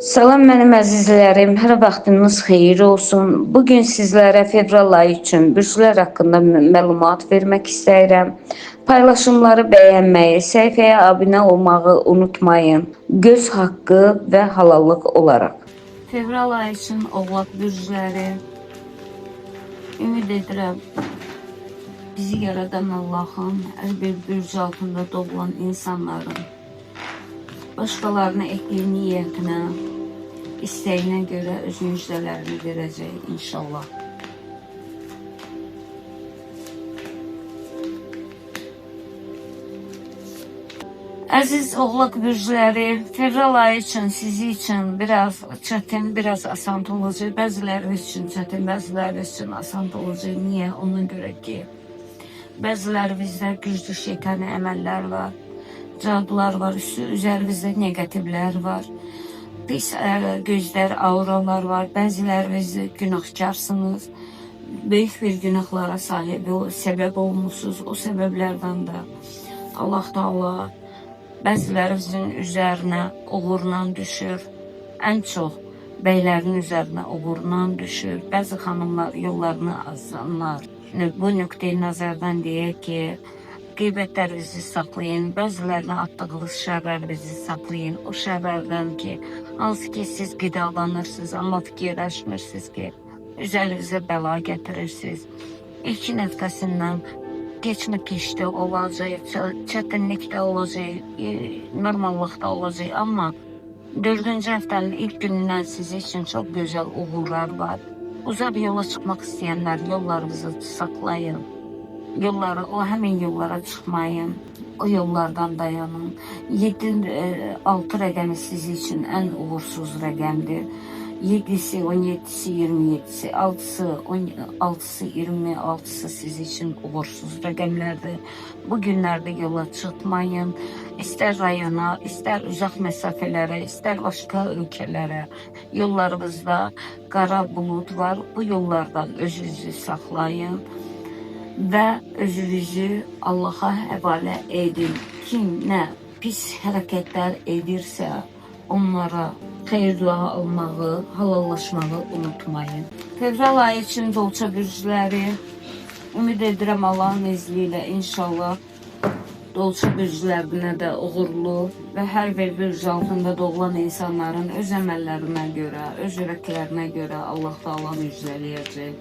Salam mənim əzizlərim, hər vaxtınız xeyir olsun. Bugün sizlərə fevral ayı üçün bürclər haqqında məlumat vermək istəyirəm. Paylaşımları bəyənməyi, səhifəyə abunə olmağı unutmayın. Göz haqqı və halallıq olaraq. Fevral ayı üçün Oğlaq bürcləri, ümid edirəm bizi yaradan Allahın hər bir bürc altında doğulan insanların başqalarına etdiyi niyyətinə, istəyinə görə öz müjdələrini verəcək inşallah. Əziz Oğlaq bürcləri, fevral ayı üçün sizi üçün biraz çətin, biraz asan olacaq. Bəziləriniz üçün çətin, bəziləriniz üçün asan olacaq. Niyə? Ona görə ki, bəzilərimizdə güclü şeytani əməllər var, cadular var, üzərimizdə negativlər var. Pis gözlər, auralar var. Bəziləriniz günahkarsınız. Böyük bir günahlara səbəb olmuşsunuz. O səbəblərdən də Allah Taala bəzilərimizin üzərinə uğurla düşür. Ən çox bəylərin üzərinə uğurla düşür. Bəzi xanımlar yollarını azanlar. Bu nöqteyi nəzərdən deyək ki, qeybətlərinizi saxlayın, bəzilərinə atdığınız şərlərinizi saxlayın. O şərlərdən ki, hansı ki siz qidalanırsınız, amma fikirləşmirsiniz ki, üzərinizə bəla gətirirsiniz. İlk nəfəsindən keçdi olacaq, çətinlikdə olacaq, normallıqda olacaq, amma 4-cü həftənin ilk günündən sizin üçün çox gözəl uğurlar var. Uzaq yola çıxmaq istəyənlər yollarınızı saxlayın. O həmin yollara çıxmayın, o yollardan dayanın. 6 rəqəmi sizin üçün ən uğursuz rəqəmdir. 7-si, 17-si, 27-si, 6-sı, 26-sı sizin üçün uğursuz rəqəmlərdir. Bu günlərdə yola çıxmayın. İstər rayona, istər uzaq məsafələrə, istər başqa ölkələrə. Yollarımızda qara bulud var. Bu yollardan özünüzü saxlayın və özünüzü Allaha həvalə edin. Kim nə pis hərəkətlər edirsə, onlara xeyir dua almağı, halallaşmağı unutmayın. Fevral ayı üçün Dolça bürcləri, ümid edirəm Allahın izni ilə inşallah Dolça bürclərinə də uğurlu və hər bir bürc altında doğulan insanların öz əməllərinə görə, öz ürəklərinə görə Allah Taala müjdələyəcək.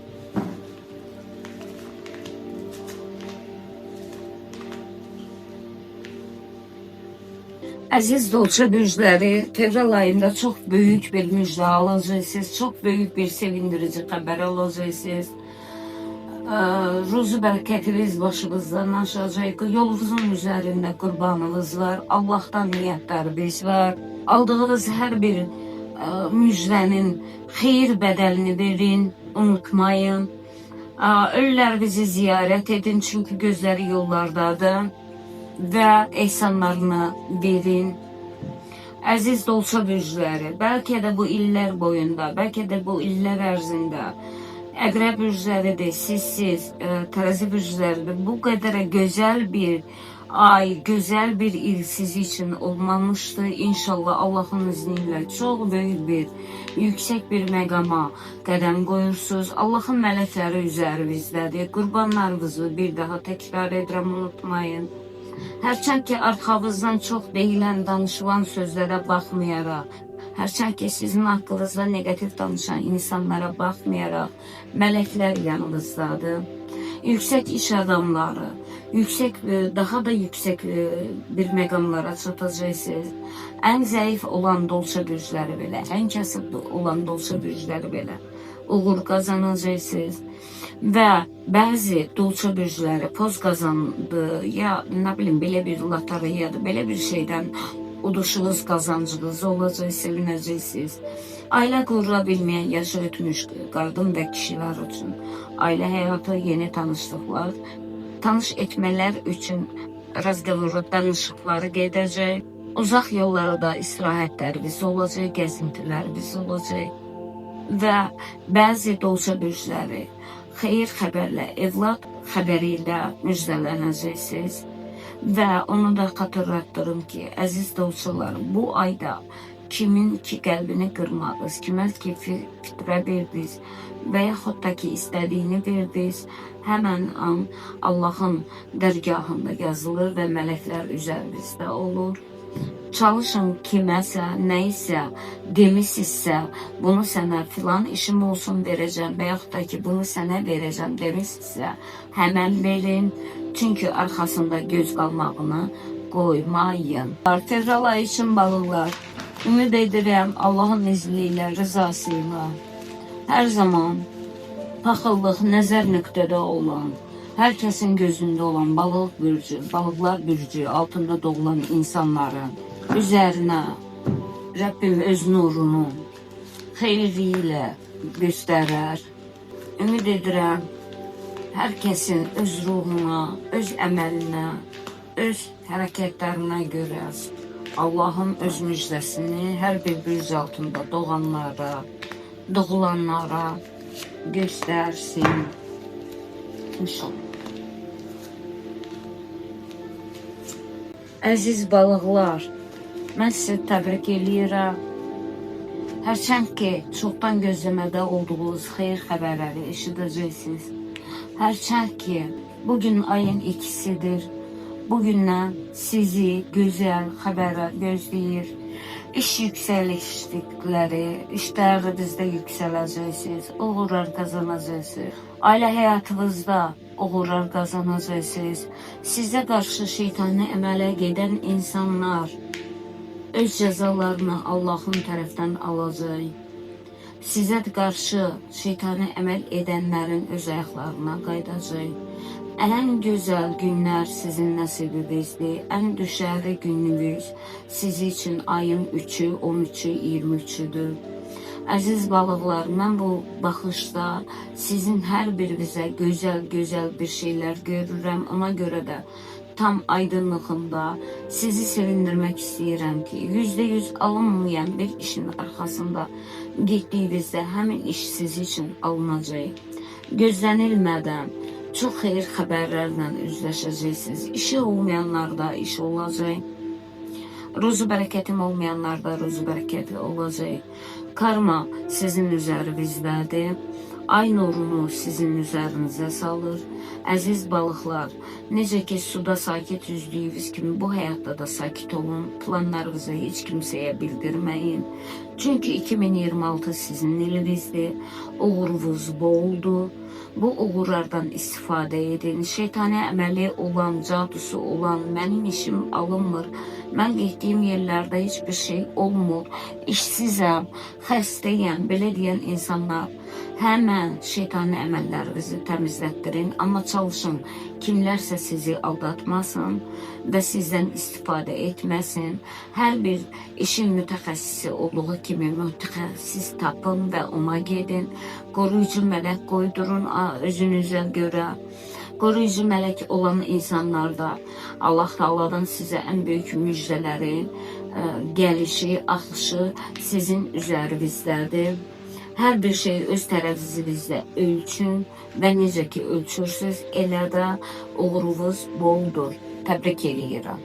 Əziz Dolça bürcləri, fevral ayında çox böyük bir müjdə alacaqsınız, çox böyük bir sevindirici xəbər alacaqsınız. Ruzu bərəkətiniz başınızdan aşacaq, yolunuzun üzərində qurbanınız var, Allahdan niyyətləriniz var. Aldığınız hər bir müjdənin xeyir bədəlini verin, unutmayın. Ölülərinizi ziyarət edin, çünki gözləri yollardadır və ehsanlarını verin. Əziz Dolça bürcləri, bəlkə də bu illər boyunda, bəlkə də bu illər ərzində Əqrəb bürcləridir, siz, Tərəzi bürcləridir. Bu qədər gözəl bir ay, gözəl bir il siz üçün olmamışdı. İnşallah Allahın izni ilə çox böyük bir, yüksək bir məqama qədəm qoyursunuz. Allahın mələkləri üzərinizdədir. Qurbanlarınızı bir daha təkrar edirəm, unutmayın. Hərçənd ki, arxavızdan çox deyilən, danışılan sözlərə baxmayaraq, hərçənd ki, sizin haqqınızda negativ danışan insanlara baxmayaraq, mələklər yanınızdadır. Yüksək iş adamları, daha da yüksək bir məqamlara çatacaqsınız. Ən zəif olan Dolça bürcləri belə, ən kasıb olan Dolça bürcləri belə uğur qazanacaqsınız. Və bəzi Dolça bürcləri poz qazandı, ya nə bilim, belə bir loteriyadır, belə bir şeydən uduşunuz, qazancınız olacaq, sevinəcəksiniz. Ailə qurula bilməyən, yaşı ötmüş qadın və kişilər üçün ailə həyatı, yeni tanışlıqlar, tanış etmələr üçün danışıqları gedəcək. Uzaq yollarda istirahətlərimiz olacaq, gəzintilərimiz olacaq. Və bəzi Dolça bürcləri xeyir xəbərlə, evlad xəbəri ilə müjdələnəcəksiniz. Və onu da xatırlatdırım ki, əziz Dolçalarım, bu ayda kimin ki qəlbini qırmadınız, kimə ki fitrə verdiniz və yaxud da ki istədiyini verdiniz, həmən an Allahın dərgahında yazılır və mələklər üzərinizdə olur. Çalışın kiməsə, nəyisə demisinizsə, bunu sənə filan işim olsun verəcəm və yaxud da ki bunu sənə verəcəm demisinizsə, həmən verin. Çünki arxasında göz qalmağını qoymayın. Fevral ayı için balıqlar, ümid edirəm Allahın izni ilə, rızası ilə hər zaman paxıllıq nəzər nöqtədə olan, hər kəsin gözündə olan balıqlar bürcü altında doğulan insanların üzərinə Rəbbim öz nurunu xeyri ilə göstərər. Ümid edirəm hər kəsin öz ruhuna, öz əməlinə, öz hərəkətlərinə görə Allahın öz müjdəsini hər bir bürc altında doğanlara, doğulanlara göstərsin. İnşallah. Əziz balıqlar, mən sizi təbrik eləyirəm. Hərçənd ki, çoxdan gözləmədə olduğunuz xeyir xəbərləri eşidəcəksiniz. Hərçənd ki, bugün ayın 2-sidir. Bugündən sizi gözəl xəbərlər gözləyir. İş yüksəlişlikləri, işlərinizdə yüksələcəksiniz, uğurlar qazanacaqsınız. Ailə həyatınızda uğurlar qazanacaqsınız. Sizə qarşı şeytani əmələ gedən insanlar öz cəzalarını Allahın tərəfdən alacaq. Sizə qarşı şeytani əməl edənlərin öz ayaqlarına qaydacaq. Ən gözəl günlər sizin nəsibinizdir. Ən düşərli gününüz sizi üçün ayın 3-ü, 13-ü, 23-üdür. Əziz balıqlar, mən bu baxışda sizin hər birinizə gözəl bir şeylər görürəm. Ona görə də tam aydınlığında sizi sevindirmək istəyirəm ki, %100 alınmayan bir işin arxasında getdiyinizdə həmin iş siz üçün alınacaq. Gözlənilmədən çox xeyir xəbərlərlə üzləşəcəksiniz. İşi olmayanlarda iş olacaq. Ruzu bərəkətim olmayanlarda ruzu bərəkəti olacaq. Karma sizin üzərinizdədir. Ay nurunu sizin üzərinizə salır. Əziz balıqlar, necə ki suda sakit üzdüyünüz kimi bu həyatda da sakit olun. Planlarınızı heç kimsəyə bildirməyin. Çünki 2026 sizin ilinizdir. Uğurunuz boldur. Bu uğurlardan istifadə edin. Şeytani əməli olan, cadusu olan, mənim işim alınmır, mən getdiyim yerlərdə heç bir şey olmur, işsizəm, xəstəyəm, belə deyən insanlar həmən şeytani əməllərinizi təmizlətdirin. Amma çalışın, kimlərsə sizi aldatmasın və sizdən istifadə etməsin. Hər bir işin mütəxəssisi olduğu kimi mütəxəssis tapın və ona gedin. Qoruyucu mələk qoydurun özünüzə görə. Qoruyucu mələk olan insanlarda Allah Taala'dan sizə ən böyük müjdələrin gəlişi, axışı sizin üzərinizdədir. Hər bir şey öz tərəzinizdə ölçün və necə ki ölçürsüz, elə də uğurunuz boldur. Təbrik edirəm.